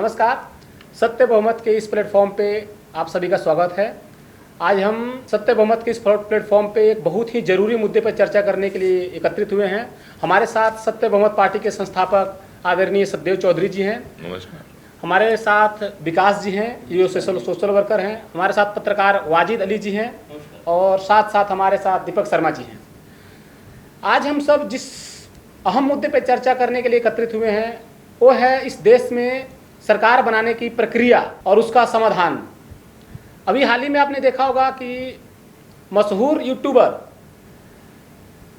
नमस्कार। सत्य बहुमत के इस प्लेटफॉर्म पे आप सभी का स्वागत है। आज हम सत्य बहुमत के इस प्लेटफॉर्म पे एक बहुत ही जरूरी मुद्दे पर चर्चा करने के लिए एकत्रित हुए हैं। हमारे साथ सत्य बहुमत पार्टी के संस्थापक आदरणीय सतदेव चौधरी जी हैं। नमस्कार। हमारे साथ विकास जी हैं, ये सोशल वर्कर हैं। हमारे साथ पत्रकार वाजिद अली जी हैं और साथ साथ हमारे साथ दीपक शर्मा जी हैं। आज हम सब जिस अहम मुद्दे पर चर्चा करने के लिए एकत्रित हुए हैं वो है इस देश में सरकार बनाने की प्रक्रिया और उसका समाधान। अभी हाल ही में आपने देखा होगा कि मशहूर यूट्यूबर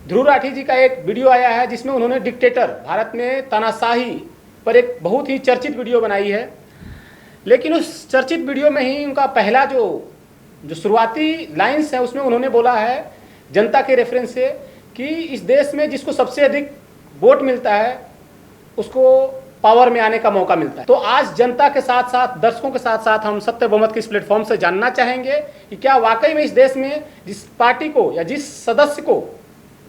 ध्रुव राठी जी का एक वीडियो आया है जिसमें उन्होंने डिक्टेटर, भारत में तानाशाही पर एक बहुत ही चर्चित वीडियो बनाई है। लेकिन उस चर्चित वीडियो में ही उनका पहला जो शुरुआती लाइन्स है उसमें उन्होंने बोला है जनता के रेफरेंस से कि इस देश में जिसको सबसे अधिक वोट मिलता है उसको पावर में आने का मौका मिलता है। तो आज जनता के साथ साथ दर्शकों के साथ साथ हम सत्य बहुमत के इस प्लेटफॉर्म से जानना चाहेंगे कि क्या वाकई में इस देश में जिस पार्टी को या जिस सदस्य को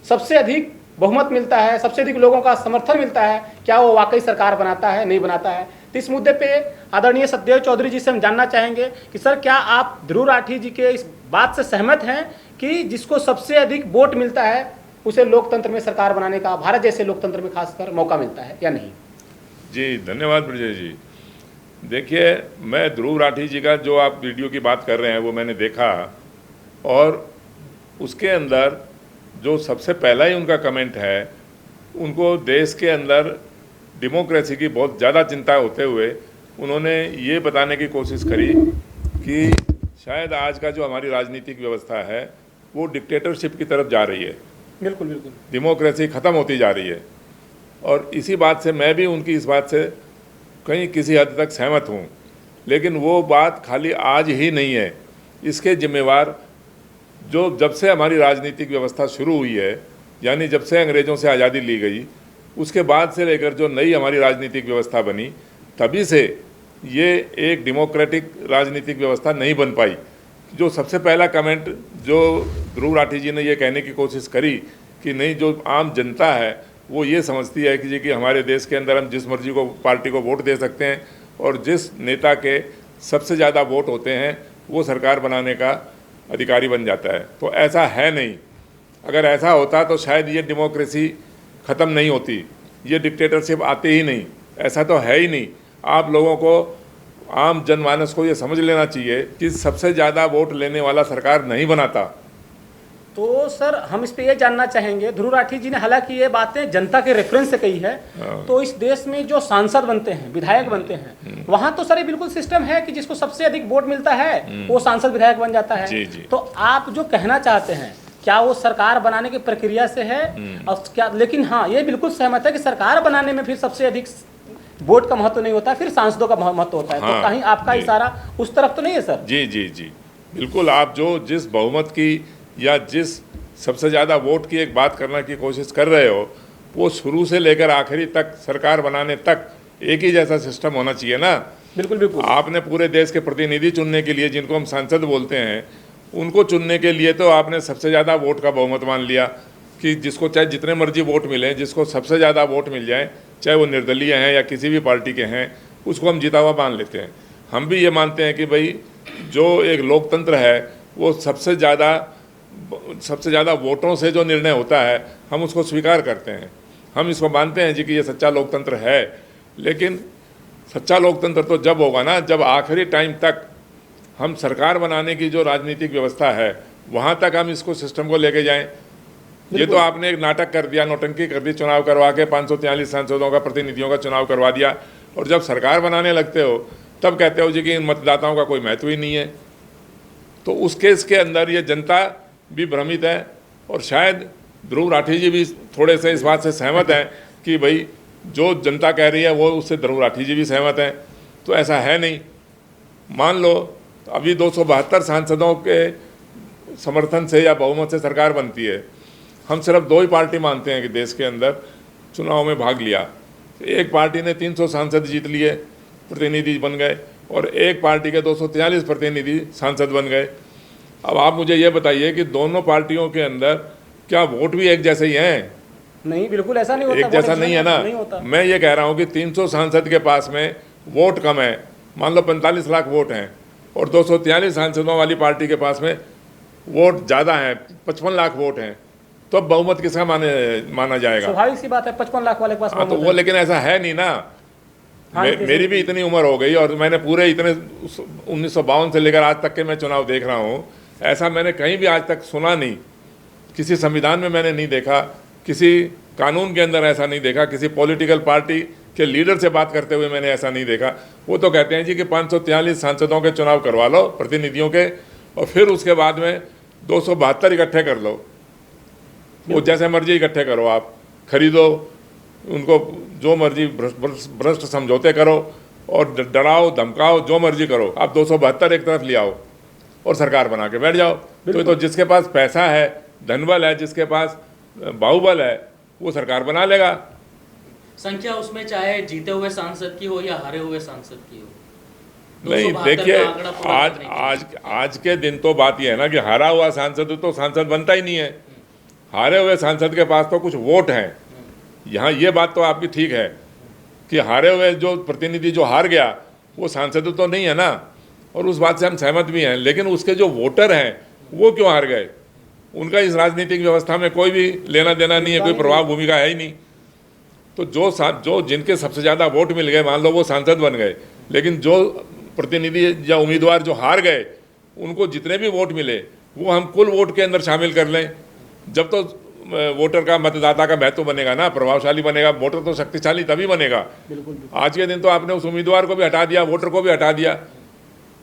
सबसे अधिक बहुमत मिलता है, सबसे अधिक लोगों का समर्थन मिलता है, क्या वो वाकई सरकार बनाता है, नहीं बनाता है। तो इस मुद्दे पे आदरणीय सतदेव चौधरी जी से हम जानना चाहेंगे कि सर क्या आप ध्रुव राठी जी के इस बात से सहमत हैं कि जिसको सबसे अधिक वोट मिलता है उसे लोकतंत्र में सरकार बनाने का, भारत जैसे लोकतंत्र में खासकर, मौका मिलता है या नहीं? जी धन्यवाद ब्रजेश जी। देखिए, मैं ध्रुव राठी जी का जो आप वीडियो की बात कर रहे हैं वो मैंने देखा और उसके अंदर जो सबसे पहला ही उनका कमेंट है, उनको देश के अंदर डेमोक्रेसी की बहुत ज़्यादा चिंता होते हुए उन्होंने ये बताने की कोशिश करी कि शायद आज का जो हमारी राजनीतिक व्यवस्था है वो डिक्टेटरशिप की तरफ जा रही है। बिल्कुल बिल्कुल, डेमोक्रेसी ख़त्म होती जा रही है और इसी बात से मैं भी उनकी इस बात से कहीं किसी हद तक सहमत हूँ। लेकिन वो बात खाली आज ही नहीं है, इसके जिम्मेवार जो जब से हमारी राजनीतिक व्यवस्था शुरू हुई है, यानी जब से अंग्रेज़ों से आज़ादी ली गई उसके बाद से लेकर जो नई हमारी राजनीतिक व्यवस्था बनी, तभी से ये एक डेमोक्रेटिक राजनीतिक व्यवस्था नहीं बन पाई। जो सबसे पहला कमेंट जो ध्रुव राठी जी ने ये कहने की कोशिश करी कि नहीं, जो आम जनता है वो ये समझती है कि जी कि हमारे देश के अंदर हम जिस मर्जी को पार्टी को वोट दे सकते हैं और जिस नेता के सबसे ज़्यादा वोट होते हैं वो सरकार बनाने का अधिकारी बन जाता है। तो ऐसा है नहीं। अगर ऐसा होता तो शायद ये डेमोक्रेसी ख़त्म नहीं होती, ये डिक्टेटरशिप आती ही नहीं। ऐसा तो है ही नहीं। आप लोगों को, आम जनमानस को ये समझ लेना चाहिए कि सबसे ज़्यादा वोट लेने वाला सरकार नहीं बनाता। तो सर हम इस पे ये जानना चाहेंगे, ध्रुव राठी जी ने हालांकि ये बातें जनता के रेफरेंस से कही है, तो इस देश में जो सांसद बनते हैं, विधायक बनते हैं, वहां तो सर ये बिल्कुल सिस्टम है कि जिसको सबसे अधिक वोट मिलता है वो सांसद विधायक बन जाता है। जी जी। तो आप जो कहना चाहते हैं क्या वो सरकार बनाने की प्रक्रिया से है और क्या? लेकिन हाँ, ये बिल्कुल सहमत है कि सरकार बनाने में फिर सबसे अधिक वोट का महत्व नहीं होता, फिर सांसदों का महत्व होता है। तो कहीं आपका इशारा उस तरफ तो नहीं है सर? जी जी जी बिल्कुल। आप जो जिस बहुमत की या जिस सबसे ज़्यादा वोट की एक बात करने की कोशिश कर रहे हो, वो शुरू से लेकर आखिरी तक, सरकार बनाने तक एक ही जैसा सिस्टम होना चाहिए ना। बिल्कुल बिल्कुल। आपने पूरे देश के प्रतिनिधि चुनने के लिए, जिनको हम सांसद बोलते हैं, उनको चुनने के लिए तो आपने सबसे ज़्यादा वोट का बहुमत मान लिया कि जिसको चाहे जितने मर्जी वोट मिलें, जिसको सबसे ज़्यादा वोट मिल जाए, चाहे वो निर्दलीय हैं या किसी भी पार्टी के हैं, उसको हम जीता हुआ मान लेते हैं। हम भी ये मानते हैं कि भाई जो एक लोकतंत्र है वो सबसे ज़्यादा वोटों से जो निर्णय होता है हम उसको स्वीकार करते हैं। हम इसको मानते हैं जी कि ये सच्चा लोकतंत्र है। लेकिन सच्चा लोकतंत्र तो जब होगा ना, जब आखिरी टाइम तक हम सरकार बनाने की जो राजनीतिक व्यवस्था है वहाँ तक हम इसको सिस्टम को लेके जाएं। ये तो आपने एक नाटक कर दिया, नौटंकी कर दी, चुनाव करवा के 543 सांसदों का, प्रतिनिधियों का चुनाव करवा दिया और जब सरकार बनाने लगते हो तब कहते हो जी कि इन मतदाताओं का कोई महत्व ही नहीं है। तो उस केस के अंदर ये जनता भी भ्रमित है और शायद ध्रुव राठी जी भी थोड़े से इस बात से सहमत हैं कि भाई जो जनता कह रही है वो उससे ध्रुव राठी जी भी सहमत हैं। तो ऐसा है नहीं। मान लो अभी 272 सांसदों के समर्थन से या बहुमत से सरकार बनती है। हम सिर्फ दो ही पार्टी मानते हैं कि देश के अंदर चुनाव में भाग लिया। एक पार्टी ने 300 सांसद जीत लिए, प्रतिनिधि बन गए, और एक पार्टी के 243 प्रतिनिधि सांसद बन गए। अब आप मुझे ये बताइए कि दोनों पार्टियों के अंदर क्या वोट भी एक जैसे ही हैं? नहीं, बिल्कुल ऐसा नहीं होता। एक जैसा नहीं है ना। नहीं होता। मैं ये कह रहा हूँ कि 300 सांसद के पास में वोट कम है, मान लो 45 लाख वोट हैं और 243 सांसदों वाली पार्टी के पास में वोट ज़्यादा हैं, 55 लाख वोट हैं, तो अब बहुमत किसका माना जाएगा? स्वाभाविक सी बात है, 55 लाख वाले के पास हाँ, तो बहुमत वो है। लेकिन ऐसा है नहीं ना। हाँ, मेरी भी इतनी उम्र हो गई और मैंने पूरे इतने 1952 से लेकर आज तक के मैं चुनाव देख रहा हूँ, ऐसा मैंने कहीं भी आज तक सुना नहीं, किसी संविधान में मैंने नहीं देखा, किसी कानून के अंदर ऐसा नहीं देखा, किसी पॉलिटिकल पार्टी के लीडर से बात करते हुए मैंने ऐसा नहीं देखा। वो तो कहते हैं जी कि 543 सांसदों के चुनाव करवा लो, प्रतिनिधियों के, और फिर उसके बाद में 272 इकट्ठे कर लो, वो जैसे मर्जी इकट्ठे करो, आप खरीदो उनको, जो मर्जी भ्रष्ट समझौते करो और डराओ धमकाओ, जो मर्जी करो, आप 272 एक तरफ ले आओ और सरकार बना के बैठ जाओ। तो जिसके पास पैसा है, धनबल है, जिसके पास बाहुबल है, वो सरकार बना लेगा। संख्या उसमें चाहे जीते हुए सांसद की हो या हारे हुए सांसद की हो। नहीं 272 देखिए, का आंकड़ा पूरा आज करने की। आज आज के दिन तो बात यह है ना कि हारा हुआ सांसद तो सांसद बनता ही नहीं है, हारे हुए सांसद के पास तो कुछ वोट हैं। यहाँ ये बात तो आपकी ठीक है कि हारे हुए जो प्रतिनिधि जो हार गया वो सांसद तो नहीं है ना, और उस बात से हम सहमत भी हैं, लेकिन उसके जो वोटर हैं वो क्यों हार गए? उनका इस राजनीतिक व्यवस्था में कोई भी लेना देना नहीं है, कोई प्रभाव भूमिका है ही नहीं। तो जो जिनके सबसे ज़्यादा वोट मिल गए, मान लो वो सांसद बन गए, लेकिन जो प्रतिनिधि या उम्मीदवार जो हार गए, उनको जितने भी वोट मिले वो हम कुल वोट के अंदर शामिल कर लें, जब तो वोटर का, मतदाता का महत्व बनेगा ना, प्रभावशाली बनेगा। वोटर तो शक्तिशाली तभी बनेगा। आज के दिन तो आपने उस उम्मीदवार को भी हटा दिया, वोटर को भी हटा दिया,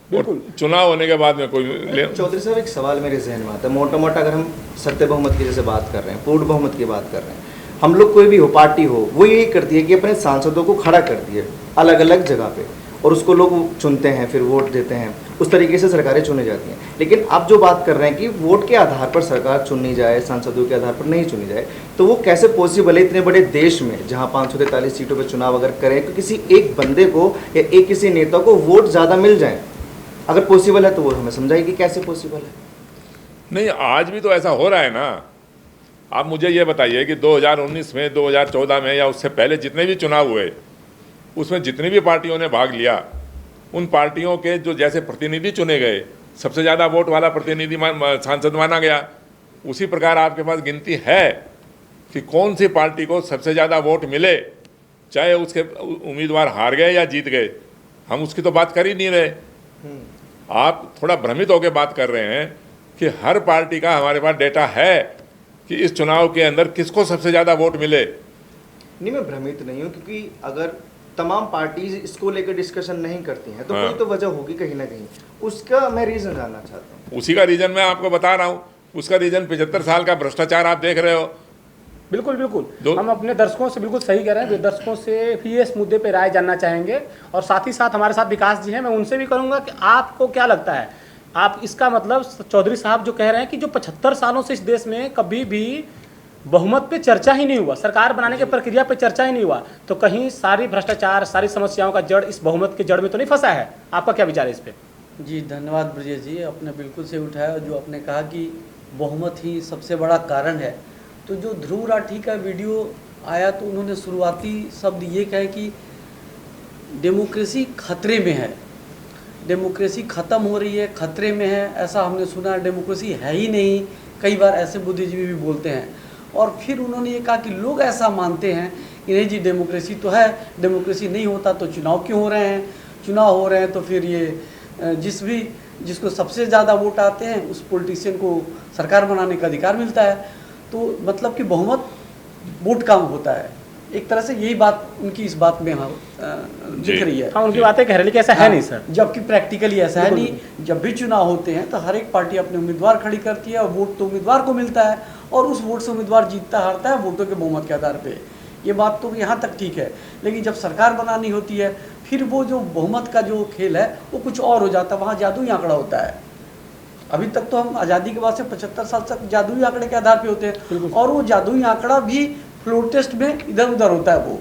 और चुनाव होने के बाद में कोई चौधरी साहब, एक सवाल मेरे जहन में आता है। मोटा मोटा अगर हम सत्य बहुमत की जैसे बात कर रहे हैं, पूर्ण बहुमत की बात कर रहे हैं, हम लोग कोई भी हो, पार्टी हो, वो यही करती है कि अपने सांसदों को खड़ा करती है अलग अलग जगह पे, और उसको लोग चुनते हैं, फिर वोट देते हैं, उस तरीके से सरकारें चुनी जाती हैं। लेकिन आप जो बात कर रहे हैं कि वोट के आधार पर सरकार चुनी जाए, सांसदों के आधार पर नहीं चुनी जाए, तो वो कैसे पॉसिबल है इतने बड़े देश में, जहां 543 सीटों पर चुनाव अगर करें तो किसी एक बंदे को या एक किसी नेता को वोट ज़्यादा मिल जाए? अगर पॉसिबल है तो वो हमें समझाइए कि कैसे पॉसिबल है। नहीं, आज भी तो ऐसा हो रहा है ना। आप मुझे ये बताइए कि 2019 में, 2014 में या उससे पहले जितने भी चुनाव हुए, उसमें जितनी भी पार्टियों ने भाग लिया, उन पार्टियों के जो जैसे प्रतिनिधि चुने गए, सबसे ज़्यादा वोट वाला प्रतिनिधि सांसद माना गया। उसी प्रकार आपके पास गिनती है कि कौन सी पार्टी को सबसे ज़्यादा वोट मिले, चाहे उसके उम्मीदवार हार गए या जीत गए, हम उसकी तो बात कर ही नहीं रहे। आप थोड़ा भ्रमित होकर बात कर रहे हैं कि हर पार्टी का हमारे पास डेटा है कि इस चुनाव के अंदर किसको सबसे ज़्यादा वोट मिले। नहीं, मैं भ्रमित नहीं हूँ, क्योंकि अगर तमाम पार्टी इसको लेकर डिस्कशन नहीं करती हैं तो कोई तो वजह होगी कहीं ना कहीं, उसका मैं रीज़न जानना चाहता हूँ। उसी का रीज़न मैं आपको बता रहा हूँ। उसका रीज़न 75 साल का भ्रष्टाचार आप देख रहे हो। बिल्कुल बिल्कुल, हम अपने दर्शकों से बिल्कुल सही कह रहे हैं, दर्शकों से भी इस मुद्दे पे राय जानना चाहेंगे, और साथ ही साथ हमारे साथ विकास जी हैं, मैं उनसे भी करूंगा कि आपको क्या लगता है, आप इसका मतलब चौधरी साहब जो कह रहे हैं कि जो 75 सालों से इस देश में कभी भी बहुमत पे चर्चा ही नहीं हुआ, सरकार बनाने की प्रक्रिया पे चर्चा ही नहीं हुआ, तो कहीं सारी भ्रष्टाचार, सारी समस्याओं का जड़ इस बहुमत के जड़ में तो नहीं फंसा है? आपका क्या विचार है इस पे? जी धन्यवाद ब्रजेश जी, आपने बिल्कुल से उठाया। जो आपने कहा कि बहुमत ही सबसे बड़ा कारण है, तो जो ध्रुव राठी का वीडियो आया तो उन्होंने शुरुआती शब्द ये कहे कि डेमोक्रेसी खतरे में है, डेमोक्रेसी ख़त्म हो रही है, खतरे में है, ऐसा हमने सुना। डेमोक्रेसी है ही नहीं, कई बार ऐसे बुद्धिजीवी भी बोलते हैं। और फिर उन्होंने ये कहा कि लोग ऐसा मानते हैं कि नहीं जी डेमोक्रेसी तो है, डेमोक्रेसी नहीं होता तो चुनाव क्यों हो रहे हैं, चुनाव हो रहे हैं तो फिर ये जिसको सबसे ज़्यादा वोट आते हैं उस पॉलिटिशियन को सरकार बनाने का अधिकार मिलता है। तो मतलब कि बहुमत वोट कम होता है, एक तरह से यही बात उनकी इस बात में दिख रही है। हाँ, उनकी बातें कह रही है, ऐसा है नहीं सर, जबकि प्रैक्टिकली ऐसा है नहीं। जब भी चुनाव होते हैं तो हर एक पार्टी अपने उम्मीदवार खड़ी करती है और वोट तो उम्मीदवार को मिलता है, और उस वोट से उम्मीदवार जीतता हारता है वोटों के बहुमत के आधार पे। ये बात तो यहाँ तक ठीक है, लेकिन जब सरकार बनानी होती है फिर वो जो बहुमत का जो खेल है वो कुछ और हो जाता है, वहाँ जादुई आंकड़ा होता है। अभी तक तो हम आज़ादी के बाद से 75 साल तक जादुई आंकड़े के आधार पे होते हैं, और वो जादुई आंकड़ा भी फ्लोर टेस्ट में इधर उधर होता है। वो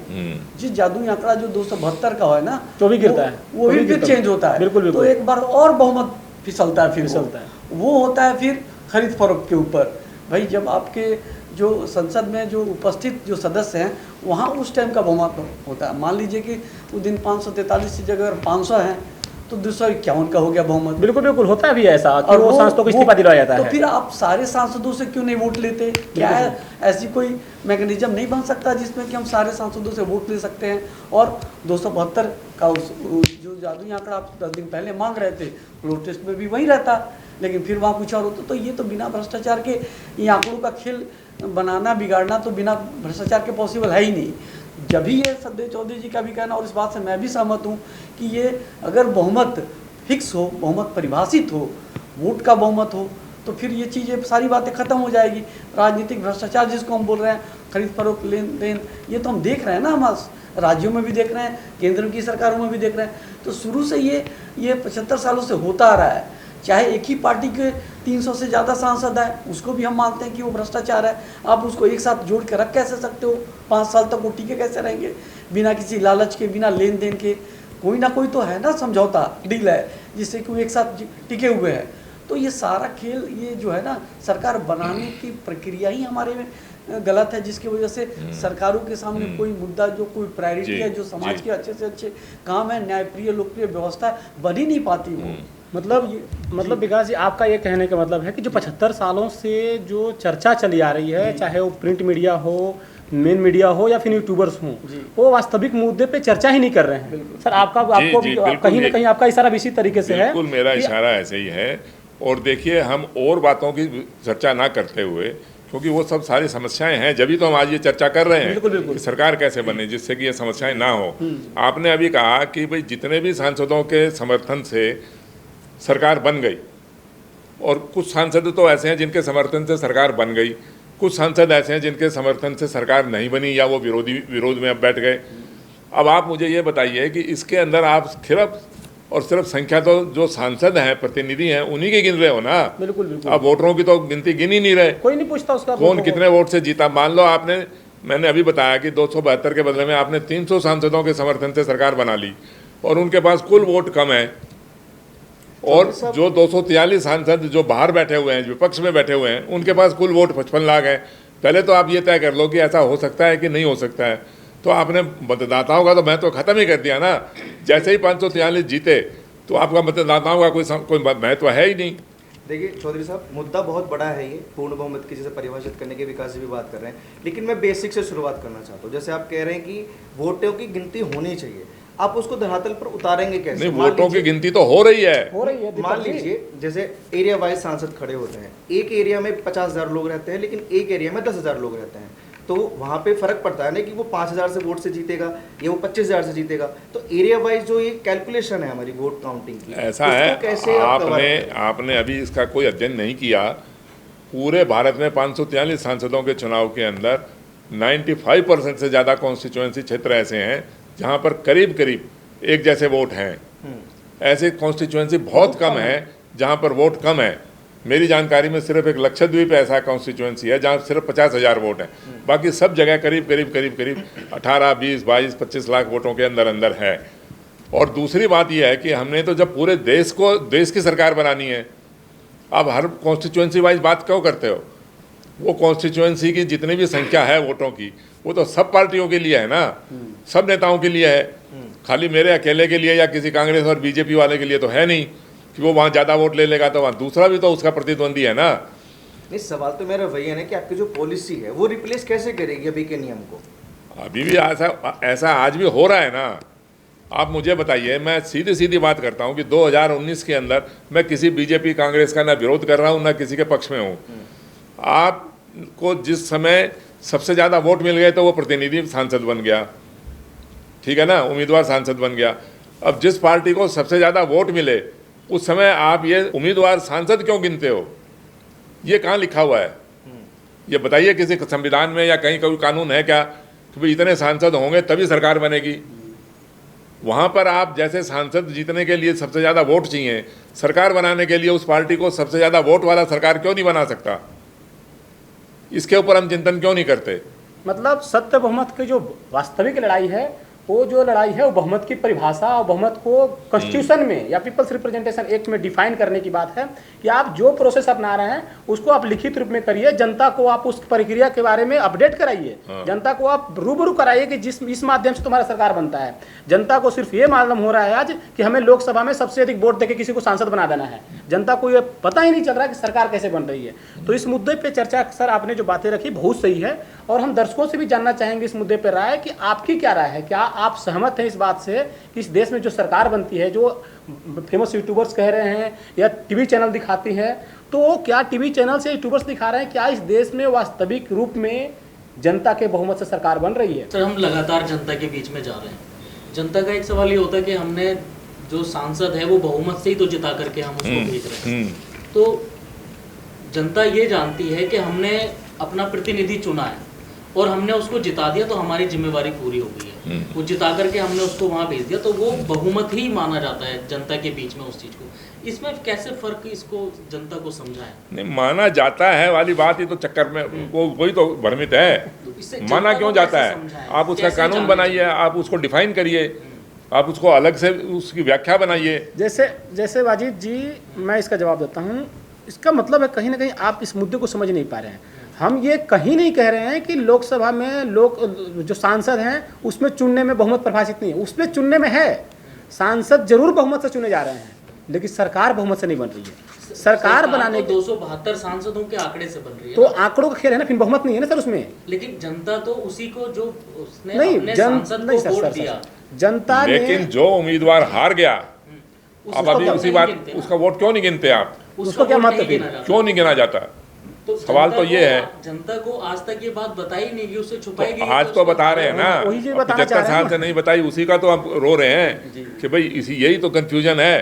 जिस जादुई आंकड़ा जो 272 का है ना, तो भी गिरता है, वो भी फिर चेंज होता है। बिल्कुल तो एक बार और बहुमत फिसलता है, फिर फिसलता है। वो होता है फिर खरीद फरोख्त के ऊपर। भाई जब आपके जो संसद में जो उपस्थित जो सदस्य हैं वहाँ उस टाइम का बहुमत होता है। मान लीजिए कि उस दिन 543 की जगह अगर 500 हैं तो 251 का हो गया बहुमत। बिल्कुल बिल्कुल होता भी है ऐसा कि वो सांसदों को इस्तीफा दिलाया जाता तो है। फिर आप सारे सांसदों से क्यों नहीं वोट लेते? क्या है ऐसी कोई मैकेनिज्म नहीं बन सकता जिसमें कि हम सारे सांसदों से वोट ले सकते हैं? और 272 का जो जादुई आंकड़ा आप 10 दिन पहले मांग रहे थे फ्लोर टेस्ट में भी वही रहता, लेकिन फिर वहाँ कुछ और होता। तो ये तो बिना भ्रष्टाचार के ये आंकड़ों का खेल बनाना बिगाड़ना तो बिना भ्रष्टाचार के पॉसिबल है ही नहीं। जब भी ये सददेव चौधरी जी का भी कहना और इस बात से मैं भी सहमत हूँ कि ये अगर बहुमत फिक्स हो, बहुमत परिभाषित हो, वोट का बहुमत हो, तो फिर ये चीज़ें सारी बातें खत्म हो जाएगी। राजनीतिक भ्रष्टाचार जिसको हम बोल रहे हैं, खरीद फरोख्त लेन देन, ये तो हम देख रहे हैं ना, हम राज्यों में भी देख रहे हैं, केंद्र की सरकारों में भी देख रहे हैं। तो शुरू से ये 75 सालों से होता आ रहा है। चाहे एक ही पार्टी के 300 से ज़्यादा सांसद है, उसको भी हम मानते हैं कि वो भ्रष्टाचार है। आप उसको एक साथ जोड़ के रख कैसे सकते हो? 5 साल तक वो टिके कैसे रहेंगे बिना किसी लालच के, बिना लेन देन के? कोई ना कोई तो है ना समझौता, डील है जिससे कि वो एक साथ टिके हुए हैं। तो ये सारा खेल ये जो है ना सरकार बनाने की प्रक्रिया ही हमारे में गलत है, जिसकी वजह से सरकारों के सामने कोई मुद्दा जो कोई प्रायोरिटी है, जो समाज के अच्छे से अच्छे काम है, न्यायप्रिय लोकप्रिय व्यवस्था बन ही नहीं पाती वो। मतलब विकास जी, आपका ये कहने का मतलब है कि जो 75 सालों से जो चर्चा चली आ रही है, चाहे वो प्रिंट मीडिया हो, मेन मीडिया हो या फिर यूट्यूबर्स हों, वो वास्तविक मुद्दे पे चर्चा ही नहीं कर रहे हैं। सर आपको भी कहीं ना कहीं आपका इशारा भी इसी तरीके से है। बिल्कुल मेरा इशारा ऐसे ही है। और देखिए, हम और बातों की चर्चा ना करते हुए, क्योंकि वो सब सारी समस्याएं हैं, जब भी तो हम आज ये चर्चा कर रहे हैं कि सरकार कैसे बने जिससे कि ये समस्याएं ना हो। आपने अभी कहा कि भाई जितने भी सांसदों के समर्थन से सरकार बन गई, और कुछ सांसद तो ऐसे हैं जिनके समर्थन से सरकार बन गई, कुछ सांसद ऐसे हैं जिनके समर्थन से सरकार नहीं बनी या वो विरोध में अब बैठ गए। अब आप मुझे ये बताइए कि इसके अंदर आप सिर्फ और सिर्फ संख्या तो जो सांसद हैं, प्रतिनिधि हैं, उन्हीं की गिन रहे हो ना। बिल्कुल। अब वोटरों की तो गिनती गिन ही नहीं रहे। कोई नहीं पूछता उसका कौन कितने वोट से जीता। मान लो मैंने अभी बताया कि 272 के बदले में आपने 300 सांसदों के समर्थन से सरकार बना ली, और उनके पास कुल वोट कम है। और जो 243 सांसद जो बाहर बैठे हुए हैं, विपक्ष में बैठे हुए हैं, उनके पास कुल वोट 55 लाख है। पहले तो आप ये तय कर लो कि ऐसा हो सकता है कि नहीं हो सकता है। तो आपने मतदाताओं का तो मैं तो ख़त्म ही कर दिया ना। जैसे ही 543 जीते तो आपका मतदाताओं का कोई महत्व है ही नहीं। देखिए चौधरी साहब, मुद्दा बहुत बड़ा है ये, पूर्ण बहुमत की जैसे परिभाषित करने के विकास जी भी बात कर रहे हैं, लेकिन मैं बेसिक से शुरुआत करना चाहता हूँ। जैसे आप कह रहे हैं कि वोटों की गिनती होनी चाहिए, आप उसको धरातल पर उतारेंगे कैसे? नहीं, वोटों की गिनती तो हो रही है। मान लीजिए जैसे एरिया वाइज सांसद खड़े होते हैं, एक एरिया में 50,000 लोग रहते हैं, लेकिन एक एरिया में 10,000 लोग रहते हैं, तो वहाँ पे फर्क पड़ता है ना कि वो 5,000 से वोट से जीतेगा या वो 25,000 से जीतेगा। तो एरिया वाइज जो ये कैलकुलेशन है हमारी वोट काउंटिंग की, ऐसा है, कैसे आपने अभी इसका कोई अध्ययन नहीं किया। पूरे भारत में 543 सांसदों के चुनाव के अंदर 95% से ज़्यादा कॉन्स्टिट्यूएंसी क्षेत्र ऐसे हैं जहाँ पर करीब करीब एक जैसे वोट हैं। ऐसे कॉन्स्टिट्यूएंसी बहुत कम है जहाँ पर वोट कम है। मेरी जानकारी में सिर्फ एक लक्षद्वीप ऐसा कॉन्स्टिट्यूएंसी है जहाँ सिर्फ 50,000 वोट हैं। बाकी सब जगह करीब करीब 18, 20, 22, 25 लाख वोटों के अंदर है। और दूसरी बात यह है कि हमने तो जब पूरे देश की सरकार बनानी है, अब हर कॉन्स्टिट्यूएंसी वाइज बात क्यों करते हो? वो कॉन्स्टिट्यूएंसी की जितनी भी संख्या है वोटों की, वो तो सब पार्टियों के लिए है ना, सब नेताओं के लिए है। खाली मेरे अकेले के लिए या किसी कांग्रेस और बीजेपी वाले के लिए तो है नहीं कि वो वहाँ ज़्यादा वोट ले लेगा तो वहाँ दूसरा भी तो उसका प्रतिद्वंदी है ना। नहीं, सवाल तो मेरा वही है ना कि आपकी जो पॉलिसी है वो रिप्लेस कैसे करेगी अभी के नियम को? अभी भी ऐसा आज भी हो रहा है ना। आप मुझे बताइए, मैं सीधी बात करता हूँ कि 2019 के अंदर मैं किसी बीजेपी कांग्रेस का ना विरोध कर रहा हूँ ना किसी के पक्ष में हूँ। आपको जिस समय सबसे ज़्यादा वोट मिल गए तो वो प्रतिनिधि सांसद बन गया, ठीक है ना, उम्मीदवार सांसद बन गया। अब जिस पार्टी को सबसे ज़्यादा वोट मिले उस समय आप ये उम्मीदवार सांसद क्यों गिनते हो? ये कहाँ लिखा हुआ है? ये बताइए, किसी संविधान में या कहीं कोई कानून है क्या कि भाई इतने सांसद होंगे तभी सरकार बनेगी? वहाँ पर आप जैसे सांसद जीतने के लिए सबसे ज़्यादा वोट चाहिए, सरकार बनाने के लिए उस पार्टी को सबसे ज़्यादा वोट वाला सरकार क्यों नहीं बना सकता? इसके ऊपर हम चिंतन क्यों नहीं करते? मतलब सत्य बहुमत की जो वास्तविक लड़ाई है वो जो लड़ाई है वो बहुमत की परिभाषा और बहुमत को कॉन्स्टिट्यूशन में या पीपल्स रिप्रेजेंटेशन एक्ट में डिफाइन करने की बात है कि आप जो प्रोसेस अपना रहे हैं उसको आप लिखित रूप में करिए, जनता को आप उस प्रक्रिया के बारे में अपडेट कराइए, जनता को आप रूबरू कराइए कि जिस इस माध्यम से तुम्हारा सरकार बनता है। जनता को सिर्फ ये मालूम हो रहा है आज कि हमें लोकसभा में सबसे अधिक वोट देके किसी को सांसद बना देना है, जनता को ये पता ही नहीं चल रहा कि सरकार कैसे बन रही है। तो इस मुद्दे पे चर्चा सर आपने जो बातें रखी बहुत सही है, और हम दर्शकों से भी जानना चाहेंगे इस मुद्दे पर राय कि आपकी क्या राय है, क्या आप सहमत हैं इस बात से कि इस देश में जो सरकार बनती है, जो फेमस यूट्यूबर्स कह रहे हैं या टीवी चैनल दिखाती है, तो क्या टीवी चैनल से यूट्यूबर्स दिखा रहे हैं क्या इस देश में वास्तविक रूप में जनता के बहुमत से सरकार बन रही है? सर हम लगातार जनता के बीच में जा रहे हैं, जनता का एक सवाल ये होता है कि हमने जो सांसद है वो बहुमत से ही तो जिता करके हम उसको भेज रहे हैं, तो जनता ये जानती है कि हमने अपना प्रतिनिधि चुना है और हमने उसको जिता दिया तो हमारी जिम्मेवारी पूरी हो गई है, वो जिता करके हमने उसको वहाँ भेज दिया, तो वो बहुमत ही माना जाता है जनता के बीच में उस चीज़ को। इसमें कैसे फर्क इसको जनता को समझाएं? नहीं माना जाता है वाली बात ही तो चक्कर में वो वही तो भ्रमित है। माना क्यों जाता है? आप उसका कानून बनाइए, आप उसको डिफाइन करिए, आप उसको अलग से उसकी व्याख्या बनाइए। जैसे वाजिद जी, मैं इसका जवाब देता हूँ। इसका मतलब है कहीं ना कहीं आप इस मुद्दे को समझ नहीं पा रहे हैं। हम ये कहीं नहीं कह रहे हैं कि लोकसभा में लोग जो सांसद हैं उसमें चुनने में बहुमत परिभाषित नहीं है, उसमें चुनने में है, सांसद जरूर बहुमत से चुने जा रहे हैं, लेकिन सरकार बहुमत से नहीं बन रही है। सरकार बनाने तो 272 सांसदों के आंकड़े से बन रही है, तो आंकड़ों का खेल है ना, फिर बहुमत नहीं है ना सर उसमें। लेकिन जनता तो उसी को जो उसने नहीं अपने सांसद को वोट दिया, जनता ने, लेकिन जो उम्मीदवार हार गया अब अभी उसी बात उसका वोट क्यों नहीं गिनते आप? उसको क्या मतलब क्यों नहीं गिना जाता? तो सवाल तो ये है, जनता को आज तक ये बात बताई नहीं कि उसे छुपाएगी। तो आज तो बता रहे हैं ना, 75 साल से नहीं बताई, उसी का तो हम रो रहे हैं कि भाई इसी यही तो कंफ्यूजन है।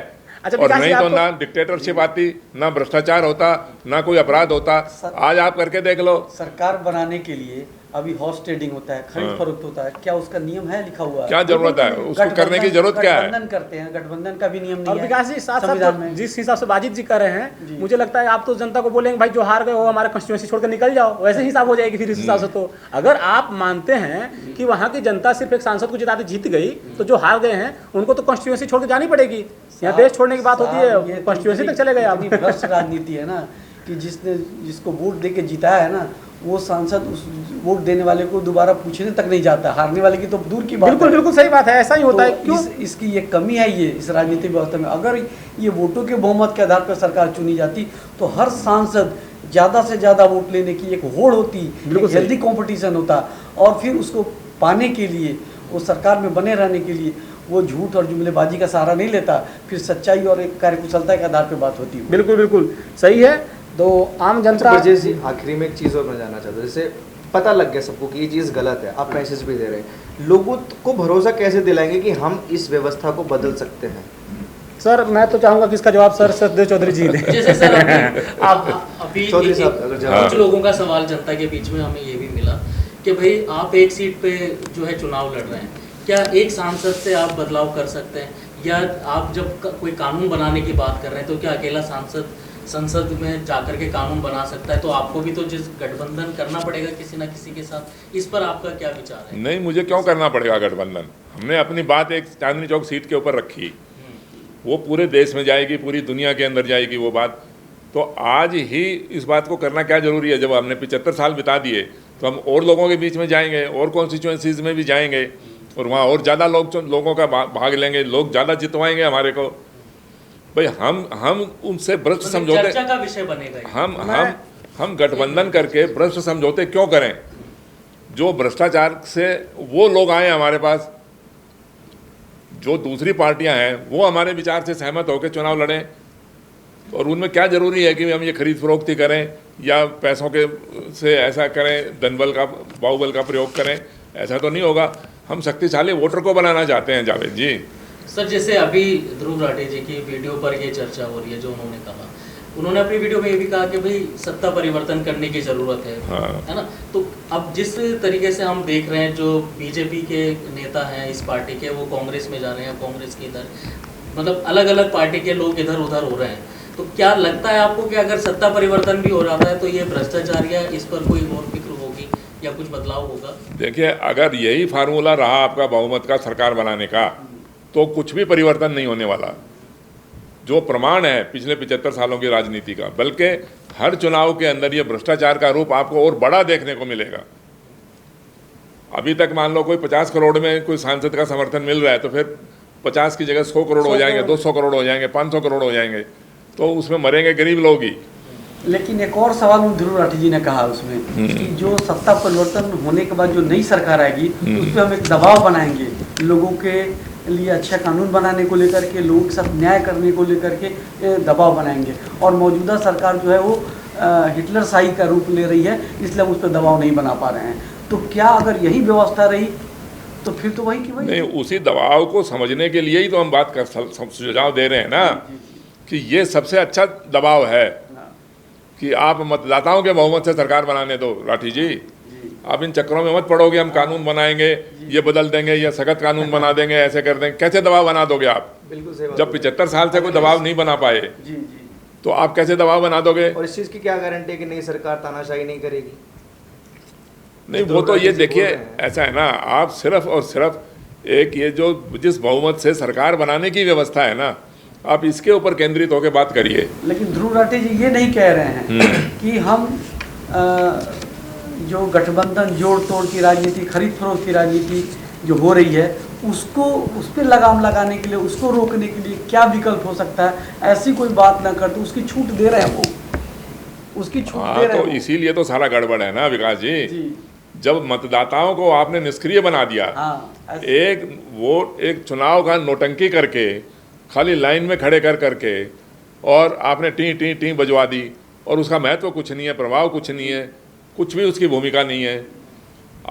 और नहीं तो ना डिक्टेटरशिप आती, ना भ्रष्टाचार होता, ना कोई अपराध होता। आज आप करके देख लो, सरकार बनाने के लिए अभी हॉर्स ट्रेडिंग होता है, खरीद फरोख्त होता है, क्या उसका नियम है लिखा हुआ है? क्या जरूरत है उसको करने की? जरूरत क्या है? गठबंधन करते हैं, गठबंधन का भी नियम नहीं है। और विकास जी साथ साथ जिस हिसाब से वाजिद जी कर रहे हैं, मुझे लगता है आप तो जनता को बोलेंगे भाई जो हार गए हो हमारे कॉन्स्टिट्यूएंसी छोड़कर निकल जाओ, वैसे हिसाब हो जाएगी फिर इस हिसाब से। तो अगर आप मानते हैं कि वहाँ की जनता सिर्फ एक सांसद को जिताते जीत गई, तो जो हार गए हैं उनको तो कॉन्स्टिट्यूएंसी छोड़कर जानी पड़ेगी। यहाँ देश छोड़ने की बात होती है, कॉन्स्टिट्यूएंसी तक चले गए आप। भ्रष्ट राजनीति है ना कि जिसको वोट दे के जिताया है ना, वो सांसद उस वोट देने वाले को दोबारा पूछने तक नहीं जाता, हारने वाले की तो दूर की बात है। बिल्कुल सही बात है, ऐसा ही होता है। क्यों इसकी ये कमी है ये इस राजनीतिक व्यवस्था में। अगर ये वोटों के बहुमत के आधार पर सरकार चुनी जाती तो हर सांसद ज़्यादा से ज़्यादा वोट लेने की एक होड़ होती, एक हेल्दी कॉम्पिटिशन होता, और फिर उसको पाने के लिए, वो सरकार में बने रहने के लिए वो झूठ और जुमलेबाजी का सहारा नहीं लेता, फिर सच्चाई और एक कार्यकुशलता के आधार पर बात होती है। बिल्कुल सही है। तो आम जनता आखिरी में एक चीज़ और मैं जानना चाहता हूँ, जैसे पता लग गया सबको कि ये चीज़ गलत है, आप मैसेज भी दे रहे हैं, लोगों को भरोसा कैसे दिलाएंगे कि हम इस व्यवस्था को बदल सकते हैं? सर मैं तो चाहूंगा कि इसका जवाब सर सत्यदेव चौधरी जी दें। जैसे सर अभी चौधरी साहब, कुछ लोगों का सवाल जनता के बीच में हमें ये भी मिला कि भाई आप एक सीट पे जो है चुनाव लड़ रहे हैं, क्या एक सांसद से आप बदलाव कर सकते हैं? या आप जब कोई कानून बनाने की बात कर रहे हैं तो क्या अकेला सांसद संसद में जाकर के कानून बना सकता है? तो आपको भी तो जिस गठबंधन करना पड़ेगा किसी ना किसी के साथ। इस पर आपका क्या विचार है? नहीं, मुझे क्यों करना पड़ेगा गठबंधन? हमने अपनी बात एक चांदनी चौक सीट के ऊपर रखी, वो पूरे देश में जाएगी, पूरी दुनिया के अंदर जाएगी वो बात। तो आज ही इस बात को करना क्या जरूरी है? जब हमने 75 साल बिता दिए तो हम और लोगों के बीच में जाएंगे, और कॉन्स्टिट्यूएंसीज में भी जाएंगे, और वहाँ और ज़्यादा लोगों का भाग लेंगे, लोग ज़्यादा जितवाएंगे हमारे को। भाई हम उनसे भ्रष्ट समझौते, चर्चा का विषय बनेगा। हम गठबंधन करके भ्रष्ट समझौते क्यों करें? जो भ्रष्टाचार से वो लोग आए हमारे पास, जो दूसरी पार्टियां हैं वो हमारे विचार से सहमत होकर चुनाव लड़ें, और उनमें क्या जरूरी है कि हम ये खरीद फरोख्ती करें या पैसों के से ऐसा करें, धनबल का बाहुबल का प्रयोग करें? ऐसा तो नहीं होगा। हम शक्तिशाली वोटर को बनाना चाहते हैं। जावेद जी सर, जैसे अभी ध्रुव राठी जी की वीडियो पर ये चर्चा हो रही है, जो उन्होंने कहा, उन्होंने अपनी वीडियो में ये भी कहा कि भाई सत्ता परिवर्तन करने की जरूरत है, है ना? तो अब जिस तरीके से हम देख रहे हैं, जो बीजेपी के नेता हैं इस पार्टी के, वो कांग्रेस में जा रहे हैं, कांग्रेस के इधर, मतलब अलग अलग पार्टी के लोग इधर उधर हो रहे हैं, तो क्या लगता है आपको कि अगर सत्ता परिवर्तन भी हो जाता है तो ये भ्रष्टाचार या इस पर कोई और फिक्र होगी या कुछ बदलाव होगा? देखिए, अगर यही फार्मूला रहा आपका बहुमत का सरकार बनाने का, तो कुछ भी परिवर्तन नहीं होने वाला। जो प्रमाण है पिछले 75 सालों की राजनीति का, बल्कि हर चुनाव के अंदर ये भ्रष्टाचार का रूप आपको और बड़ा देखने को मिलेगा। अभी तक मान लो कोई 50 करोड़ में कोई सांसद का समर्थन मिल रहा है, तो फिर 50 की जगह 100 करोड़ हो जाएंगे, 200 करोड़ हो जाएंगे, 500 करोड़ हो जाएंगे, तो उसमें मरेंगे गरीब लोग ही। लेकिन एक और सवाल ध्रुव राठी जी ने कहा उसमें कि जो सत्ता परिवर्तन होने के बाद जो नई सरकार आएगी उस पर हम एक दबाव बनाएंगे, लोगों के लिए अच्छा कानून बनाने को लेकर के, लोगों के साथ न्याय करने को लेकर के दबाव बनाएंगे, और मौजूदा सरकार जो है वो हिटलर शाही का रूप ले रही है, इसलिए हम उस पर दबाव नहीं बना पा रहे हैं। तो क्या अगर यही व्यवस्था रही तो फिर तो वही की वही? नहीं, उसी दबाव को समझने के लिए ही तो हम बात कर सुझाव दे रहे हैं ना, कि ये सबसे अच्छा दबाव है कि आप मतदाताओं के बहुमत से सरकार बनाने दो। राठी जी, आप इन चक्करों में मत पड़ोगे, हम कानून बनाएंगे, ये बदल देंगे, या सख्त कानून बना देंगे, ऐसे कर देंगे। कैसे दबाव बना दोगे आप? बिल्कुल सही बात। जब 75 साल से कोई दबाव नहीं बना पाए, तो आप कैसे दबाव बना दोगे? और इस चीज़ की क्या गारंटी है कि नई सरकार तानाशाही नहीं करेगी? नहीं, वो तो ये देखिए, ऐसा है ना, आप सिर्फ और सिर्फ एक ये जो जिस बहुमत से सरकार बनाने की व्यवस्था है ना, आप इसके ऊपर केंद्रित होकर बात करिए। लेकिन ध्रुव राठी जी ये नहीं कह रहे हैं कि हम जो गठबंधन जोड़ तोड़ की राजनीति, खरीद फरोख्त की राजनीति जो हो रही है, उसको उस पर लगाम लगाने के लिए, उसको रोकने के लिए क्या विकल्प हो सकता है? ऐसी कोई बात ना कर दो, उसकी छूट दे रहे हैं वो, उसकी छूट दे रहे हैं। तो इसीलिए तो सारा गड़बड़ है ना विकास जी। जब मतदाताओं को आपने निष्क्रिय बना दिया, एक वोट, एक चुनाव का नोटंकी करके, खाली लाइन में खड़े कर करके, और आपने टी टी टी बजवा दी, और उसका महत्व कुछ नहीं है, प्रभाव कुछ नहीं है, कुछ भी उसकी भूमिका नहीं है।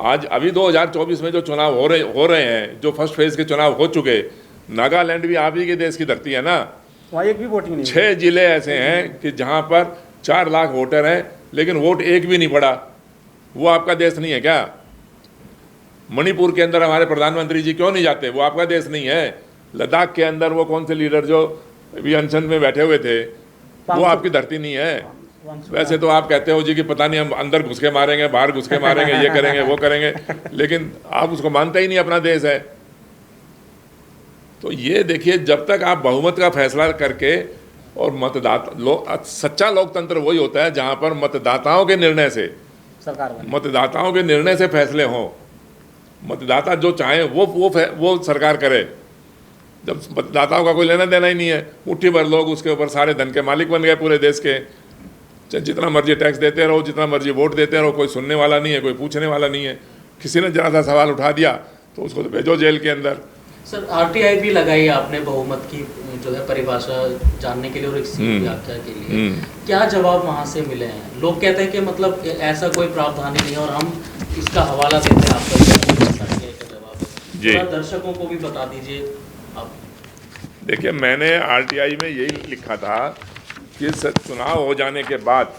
आज अभी 2024 में जो चुनाव हो रहे हैं, जो फर्स्ट फेज के चुनाव हो चुके, नागालैंड भी आप ही के देश की धरती है ना, वहाँ एक भी वोटिंग नहीं। 6 जिले ऐसे हैं कि जहाँ पर 4 लाख वोटर हैं, लेकिन वोट एक भी नहीं पड़ा। वो आपका देश नहीं है क्या? मणिपुर के अंदर हमारे प्रधानमंत्री जी क्यों नहीं जाते? वो आपका देश नहीं है। लद्दाख के अंदर वो कौन से लीडर जो अभी अनशन में बैठे हुए थे, वो आपकी धरती नहीं है। वैसे तो आप कहते हो जी कि पता नहीं, हम अंदर घुस के मारेंगे, बाहर घुस के मारेंगे, ये करेंगे, वो करेंगे, लेकिन आप उसको मानते ही नहीं, अपना देश है। तो ये देखिए, जब तक आप बहुमत का फैसला करके, और सच्चा लोकतंत्र वही होता है जहाँ पर मतदाताओं के निर्णय से सरकार बने, मतदाताओं के निर्णय से फैसले हों, मतदाता जो चाहें वो सरकार करे। जब मतदाताओं का कोई लेना देना ही नहीं है, मुट्ठी भर लोग उसके ऊपर सारे धन के मालिक बन गए पूरे देश के, जितना मर्जी टैक्स देते रहो, जितना मर्जी वोट देते रहो, कोई सुनने वाला नहीं है, कोई पूछने वाला नहीं है। किसी ने जरा सा सवाल उठा दिया तो उसको तो भेजो जेल के अंदर। सर, आरटीआई भी लगाई आपने बहुमत की जो है परिभाषा जानने के लिए और एक व्याख्या के लिए, क्या जवाब वहाँ से मिले हैं? लोग कहते हैं कि मतलब ऐसा कोई प्रावधान ही नहीं, और हम इसका हवाला देते हैं आपका जवाब है। थोड़ा दर्शकों को भी बता दीजिए आप। देखिए, मैंने आरटीआई में यही लिखा था कि चुनाव हो जाने के बाद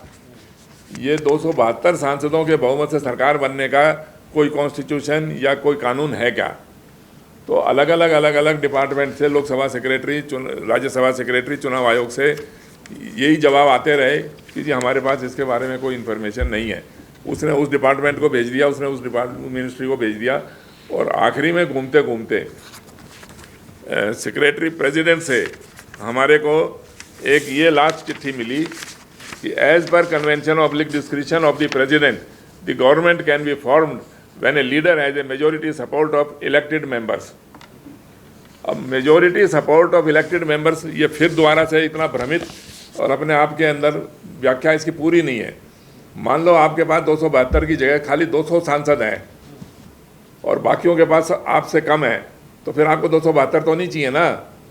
ये 272 सांसदों के बहुमत से सरकार बनने का कोई कॉन्स्टिट्यूशन या कोई कानून है क्या? तो अलग अलग डिपार्टमेंट से, लोकसभा सेक्रेटरी, राज्यसभा सेक्रेटरी, चुनाव आयोग से यही जवाब आते रहे कि जी हमारे पास इसके बारे में कोई इन्फॉर्मेशन नहीं है। उसने उस डिपार्टमेंट को भेज दिया, उसने उस मिनिस्ट्री को भेज दिया, और आखिरी में घूमते घूमते सेक्रेटरी प्रेसिडेंट से हमारे को एक ये लास्ट चिट्ठी मिली कि as per convention of description of the president the government can be formed when a leader has a majority support of elected members। अब majority support of elected members, ये फिर दोबारा से इतना भ्रमित और अपने आप के अंदर व्याख्या इसकी पूरी नहीं है। मान लो आपके पास 272 की जगह खाली 200 सांसद हैं और बाकियों के पास आपसे कम है, तो फिर आपको 272 तो नहीं चाहिए ना,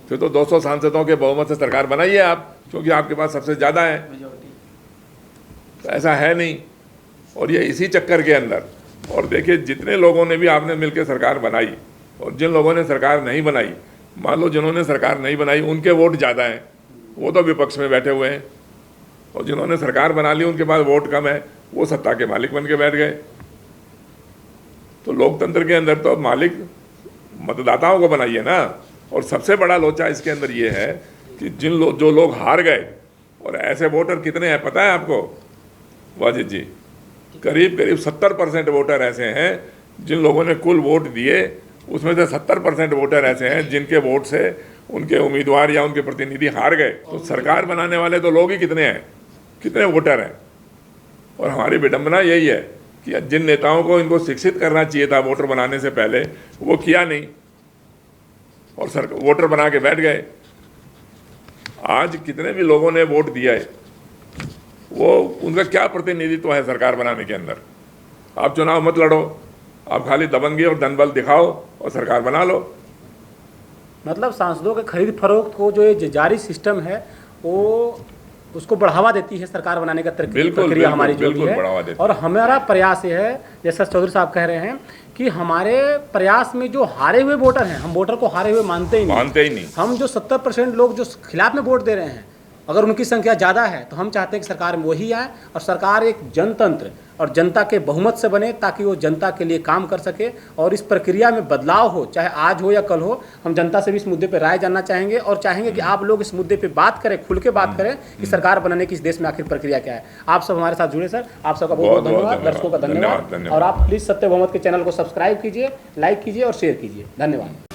फिर तो 200 सांसदों के बहुमत से सरकार बनाइए आप, क्योंकि आपके पास सबसे ज़्यादा है। तो ऐसा है नहीं, और ये इसी चक्कर के अंदर, और देखिए जितने लोगों ने भी आपने मिलकर सरकार बनाई और जिन लोगों ने सरकार नहीं बनाई, मान लो जिन्होंने सरकार नहीं बनाई उनके वोट ज़्यादा हैं, वो तो विपक्ष में बैठे हुए हैं, और जिन्होंने सरकार बना ली उनके पास वोट कम है, वो सत्ता के मालिक बन के बैठ गए। तो लोकतंत्र के अंदर तो मालिक मतदाताओं को बनाइए ना। और सबसे बड़ा लोचा इसके अंदर ये है कि जो लोग हार गए, और ऐसे वोटर कितने हैं पता है आपको वाजिद जी? करीब करीब 70% वोटर ऐसे हैं जिन लोगों ने कुल वोट दिए, उसमें से 70% वोटर ऐसे हैं जिनके वोट से उनके उम्मीदवार या उनके प्रतिनिधि हार गए। तो सरकार बनाने वाले तो लोग ही कितने हैं, कितने वोटर हैं। और हमारी विडंबना यही है कि जिन नेताओं को इनको शिक्षित करना चाहिए था वोटर बनाने से पहले, वो किया नहीं और वोटर बना के बैठ गए। आज कितने भी लोगों ने वोट दिया है, वो उनका क्या प्रतिनिधित्व है सरकार बनाने के अंदर। आप चुनाव मत लड़ो, आप खाली दबंगी और धनबल दिखाओ और सरकार बना लो। मतलब सांसदों के खरीद फरोख्त को जो ये जारी सिस्टम है वो उसको बढ़ावा देती है सरकार बनाने का प्रक्रिया हमारी जो भी है। और हमारा प्रयास ये है, जैसा चौधरी साहब कह रहे हैं, कि हमारे प्रयास में जो हारे हुए वोटर हैं, हम वोटर को हारे हुए मानते ही नहीं। हम जो 70% लोग जो खिलाफ में वोट दे रहे हैं, अगर उनकी संख्या ज़्यादा है तो हम चाहते हैं कि सरकार में वही आए और सरकार एक जनतंत्र और जनता के बहुमत से बने, ताकि वो जनता के लिए काम कर सके और इस प्रक्रिया में बदलाव हो, चाहे आज हो या कल हो। हम जनता से भी इस मुद्दे पर राय जानना चाहेंगे और चाहेंगे कि आप लोग इस मुद्दे पे बात करें, खुल के बात करें कि सरकार बनाने की इस देश में आखिर प्रक्रिया क्या है। आप सब हमारे साथ जुड़े सर, आप सबका बहुत बहुत धन्यवाद, दर्शकों का धन्यवाद। और आप प्लीज़ सत्य बहुमत के चैनल को सब्सक्राइब कीजिए, लाइक कीजिए और शेयर कीजिए। धन्यवाद।